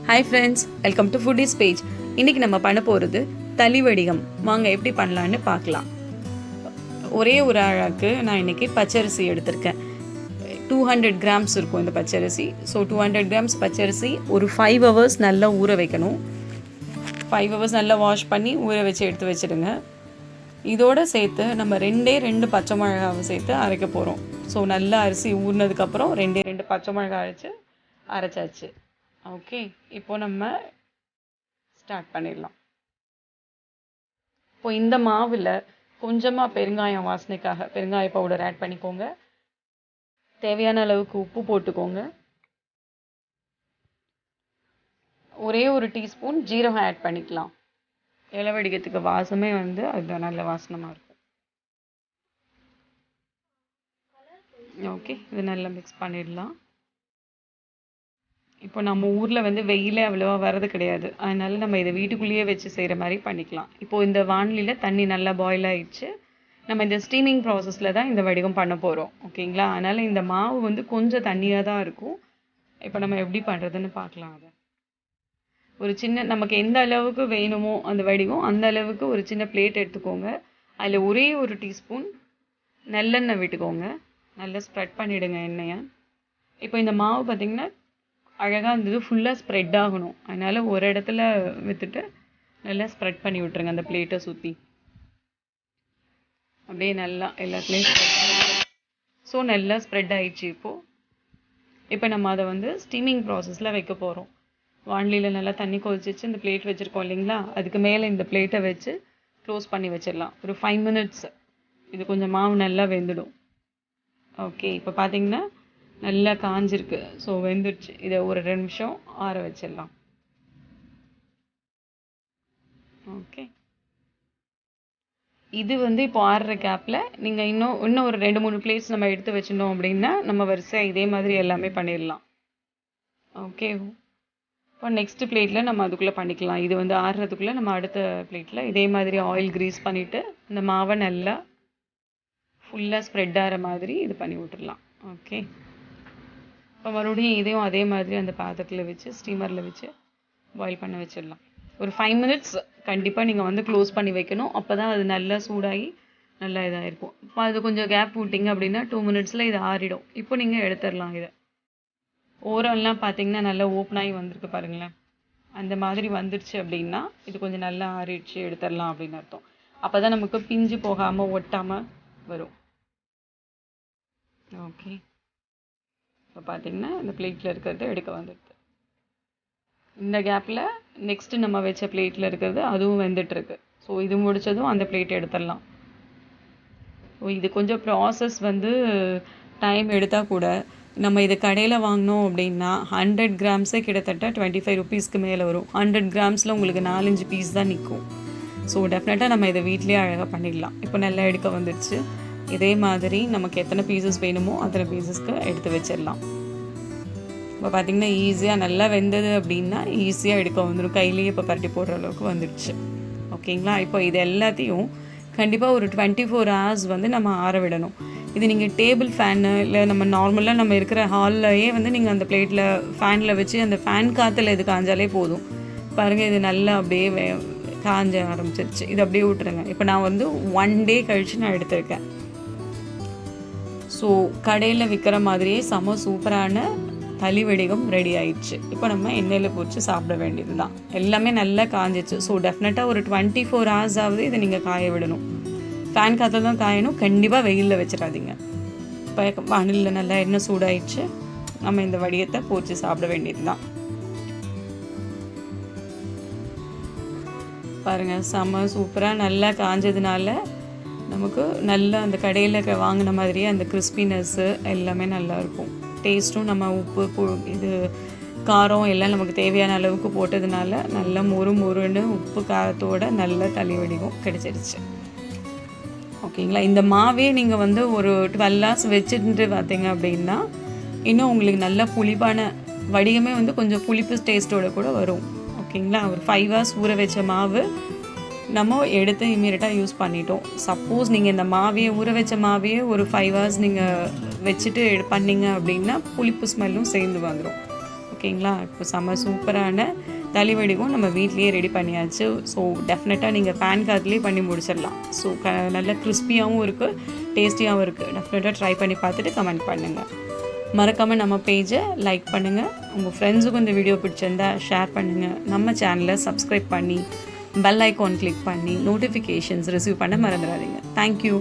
Hi friends, welcome to foodies page. இன்றைக்கி நம்ம பண்ண போகிறது தளி வடிகம். வாங்க எப்படி பண்ணலான்னு பார்க்கலாம். ஒரே ஒரு ஆழாக்கு நான் இன்றைக்கி பச்சரிசி எடுத்திருக்கேன். 200 கிராம்ஸ் இருக்கும் இந்த பச்சரிசி. ஸோ 200 கிராம்ஸ் பச்சரிசி ஒரு 5 ஹவர்ஸ் நல்லா ஊற வைக்கணும். 5 ஹவர்ஸ் நல்லா வாஷ் பண்ணி ஊற வச்சு எடுத்து வச்சுடுங்க. இதோடு சேர்த்து நம்ம 2 பச்சை மிளகாவை சேர்த்து அரைக்க போகிறோம். ஸோ நல்லா அரிசி ஊறினதுக்கப்புறம் 2 பச்சை மிளகாய் அரைச்சாச்சு. ஓகே, இப்போ நம்ம ஸ்டார்ட் பண்ணிடலாம். இப்போ இந்த மாவில் கொஞ்சமாக பெருங்காயம் வாசனைக்காக பெருங்காய பவுடர் ஆட் பண்ணிக்கோங்க. தேவையான அளவுக்கு உப்பு போட்டுக்கோங்க. ஒரே ஒரு டீஸ்பூன் ஜீரகம் ஆட் பண்ணிக்கலாம். இலை வடிக்கிறதுக்கு வாசமே அது நல்ல வாசனமாக இருக்கும். ஓகே, இது நல்லா மிக்ஸ் பண்ணிடலாம். இப்போ நம்ம ஊரில் வெயிலே அவ்வளோவா வர்றது கிடையாது. அதனால நம்ம இதை வீட்டுக்குள்ளேயே வச்சு செய்கிற மாதிரி பண்ணிக்கலாம். இப்போது இந்த வானிலையில் தண்ணி நல்லா பாயில் ஆகிடுச்சு. நம்ம இந்த ஸ்டீமிங் ப்ராசஸில் தான் இந்த வடிவம் பண்ண போகிறோம். ஓகேங்களா? அதனால் இந்த மாவு கொஞ்சம் தண்ணியாக தான் இருக்கும். இப்போ நம்ம எப்படி பண்ணுறதுன்னு பார்க்கலாம். அதை ஒரு சின்ன நமக்கு எந்த அளவுக்கு வேணுமோ அந்த வடிவம் அந்த அளவுக்கு ஒரு சின்ன பிளேட் எடுத்துக்கோங்க. அதில் ஒரே ஒரு டீஸ்பூன் நல்லெண்ணெய் விட்டுக்கோங்க. நல்லா ஸ்ப்ரெட் பண்ணிவிடுங்க எண்ணெயை. இப்போ இந்த மாவு பார்த்திங்கன்னா அழகாக இருந்தது, ஃபுல்லாக ஸ்ப்ரெட் ஆகணும். அதனால் ஒரு இடத்துல விற்றுட்டு நல்லா ஸ்ப்ரெட் பண்ணி விட்டுருங்க. அந்த பிளேட்டை சுற்றி அப்படியே நல்லா எல்லாத்துலேயும் ஸோ நல்லா ஸ்ப்ரெட் ஆகிடுச்சு. இப்போ நம்ம அதை ஸ்டீமிங் ப்ராசஸில் வைக்க போகிறோம். வானிலையில் நல்லா தண்ணி கொதிச்சிச்சு. இந்த பிளேட் வச்சுருக்கோம் இல்லைங்களா, அதுக்கு மேலே இந்த பிளேட்டை வச்சு க்ளோஸ் பண்ணி வச்சிடலாம். ஒரு 5 மினிட்ஸ் இது கொஞ்சம் மாவு நல்லா வெந்துடும். ஓகே, இப்போ பார்த்தீங்கன்னா நல்லா காஞ்சிருக்கு. ஸோ வெந்துடுச்சு. இதை ஒரு 2 நிமிஷம் ஆற வச்சிடலாம். ஓகே, இது இப்போ ஆறுற கேப்பில் நீங்கள் இன்னும் ஒரு 2-3 பிளேட்ஸ் நம்ம எடுத்து வச்சிருந்தோம் அப்படின்னா நம்ம வரிசையாக இதே மாதிரி எல்லாமே பண்ணிடலாம். ஓகே, இப்போ நெக்ஸ்ட் பிளேட்டில் நம்ம அதுக்குள்ளே பண்ணிக்கலாம். இது ஆறுறதுக்குள்ளே நம்ம அடுத்த பிளேட்டில் இதே மாதிரி ஆயில் க்ரீஸ் பண்ணிவிட்டு இந்த மாவை நல்லா ஃபுல்லாக ஸ்ப்ரெட் ஆகிற மாதிரி இது பண்ணி விட்டுடலாம். ஓகே, இப்போ மறுபடியும் இதையும் அதே மாதிரி அந்த பாத்திரத்தில் வச்சு ஸ்டீமரில் வச்சு பாயில் பண்ண வச்சிடலாம். ஒரு 5 மினிட்ஸ் கண்டிப்பாக நீங்கள் க்ளோஸ் பண்ணி வைக்கணும். அப்போ தான் அது நல்லா சூடாகி நல்லா இதாக இருக்கும். இப்போ அது கொஞ்சம் கேப் விட்டிங்க அப்படின்னா 2 மினிட்ஸில் இது ஆறிடும். இப்போ நீங்கள் எடுத்துடலாம். இதை ஓரம்லாம் பார்த்தீங்கன்னா நல்லா ஓப்பன் ஆகி வந்திருக்கு பாருங்களேன். அந்த மாதிரி வந்துடுச்சு அப்படின்னா இது கொஞ்சம் நல்லா ஆறிடுச்சு, எடுத்துடலாம் அப்படின்னு அர்த்தம். அப்போ தான் நமக்கு பிஞ்சு போகாமல் ஒட்டாமல் வரும். ஓகே, இப்போ பார்த்தீங்கன்னா இந்த பிளேட்டில் இருக்கிறது எடுக்க வந்துடுது. இந்த கேப்பில் நெக்ஸ்ட்டு நம்ம வச்ச பிளேட்டில் இருக்கிறது அதுவும் வெந்துட்டுருக்கு. ஸோ இது முடித்ததும் அந்த பிளேட் எடுத்துடலாம். ஸோ இது கொஞ்சம் ப்ராசஸ் டைம் எடுத்தால் கூட நம்ம இது கடையில் வாங்கினோம் அப்படின்னா 100 கிராம்ஸே கிட்டத்தட்ட 25 ருபீஸ்க்கு மேலே வரும். 100 கிராம்ஸில் உங்களுக்கு 4-5 பீஸ் தான் நிற்கும். ஸோ டெஃபினட்டாக நம்ம இதை வீட்லேயே அழகாக பண்ணிடலாம். இப்போ நல்லா எடுக்க வந்துடுச்சு. இதே மாதிரி நமக்கு எத்தனை பீசஸ் வேணுமோ அத்தனை பீசஸ்க்கு எடுத்து வச்சிடலாம். இப்போ பார்த்திங்கன்னா ஈஸியாக நல்லா வெந்தது அப்படின்னா ஈஸியாக எடுக்க வந்துடும். கையிலேயே இப்போ பரட்டி போடுற அளவுக்கு வந்துடுச்சு. ஓகேங்களா? இப்போ இது எல்லாத்தையும் கண்டிப்பாக ஒரு 24 ஹவர்ஸ் நம்ம ஆற விடணும். இது நீங்கள் டேபிள் ஃபேனு இல்லை நம்ம நார்மலாக நம்ம இருக்கிற ஹால்லையே நீங்கள் அந்த பிளேட்டில் ஃபேனில் வச்சு அந்த ஃபேன் காற்றுல இது காஞ்சாலே போதும். பாருங்கள், இது நல்லா அப்படியே காஞ்ச ஆரம்பிச்சிருச்சு. இது அப்படியே விட்டுருங்க. இப்போ நான் 1 டே கழித்து நான் எடுத்திருக்கேன். ஸோ கடையில் விற்கிற மாதிரியே செம சூப்பரான தளி வடிகம் ரெடி ஆயிடுச்சு. இப்போ நம்ம எண்ணெயில் பொரிச்சு சாப்பிட வேண்டியது தான். எல்லாமே நல்லா காஞ்சிச்சு. ஸோ டெஃபினட்டாக ஒரு 24 ஹவர்ஸ் ஆகுது இதை நீங்கள் காய விடணும். ஃபேன் காற்றுல தான் காயணும். கண்டிப்பாக வெயிலில் வச்சிடாதீங்க. இப்போ வானிலையில் நல்லா எண்ணெய் சூடாயிடுச்சு. நம்ம இந்த வடிகத்தை பொரிச்சு சாப்பிட வேண்டியது தான். பாருங்கள், செம்ம சூப்பராக நல்லா காஞ்சதுனால நமக்கு நல்லா அந்த கடையில் வாங்கின மாதிரியே அந்த கிறிஸ்பினஸ்ஸு எல்லாமே நல்லாயிருக்கும். டேஸ்ட்டும் நம்ம உப்பு இது காரம் எல்லாம் நமக்கு தேவையான அளவுக்கு போட்டதுனால நல்லா மொறுன்னு உப்பு காரத்தோட நல்ல தளி வடிவம் கிடச்சிருச்சு. ஓகேங்களா? இந்த மாவே நீங்கள் ஒரு 12 ஹவர்ஸ் வச்சுட்டு பார்த்தீங்க அப்படின்னா இன்னும் உங்களுக்கு நல்ல புளிப்பான வடிவமே கொஞ்சம் புளிப்பு டேஸ்ட்டோட கூட வரும். ஓகேங்களா? ஒரு 5 ஹவர்ஸ் ஊற வச்ச மாவு நம்ம எடுத்து இமீடியட்டாக யூஸ் பண்ணிட்டோம். சப்போஸ் நீங்கள் இந்த மாவையே ஊற வச்ச மாவையே ஒரு 5 ஹவர்ஸ் நீங்கள் வச்சுட்டு பண்ணிங்க அப்படின்னா புளிப்பு ஸ்மெல்லும் சேர்ந்து வந்துடும். ஓகேங்களா? இப்போ செம்ம சூப்பரான தளி வடிவும் நம்ம வீட்லேயே ரெடி பண்ணியாச்சு. ஸோ டெஃபினட்டாக நீங்கள் பேன் கார்ட்லேயே பண்ணி முடிச்சிடலாம். ஸோ நல்ல கிறிஸ்பியாகவும் இருக்குது, டேஸ்டியாகவும் இருக்குது. டெஃபினட்டாக ட்ரை பண்ணி பார்த்துட்டு கமெண்ட் பண்ணுங்கள். மறக்காமல் நம்ம பேஜை லைக் பண்ணுங்கள். உங்கள் ஃப்ரெண்ட்ஸுக்கும் இந்த வீடியோ பிடிச்சிருந்தா ஷேர் பண்ணுங்கள். நம்ம சேனலை சப்ஸ்கிரைப் பண்ணி பெல் ஐக்கான் கிளிக் பண்ணி நோட்டிஃபிகேஷன்ஸ் ரிசீவ் பண்ண மறந்துடாதீங்க. தேங்க்யூ.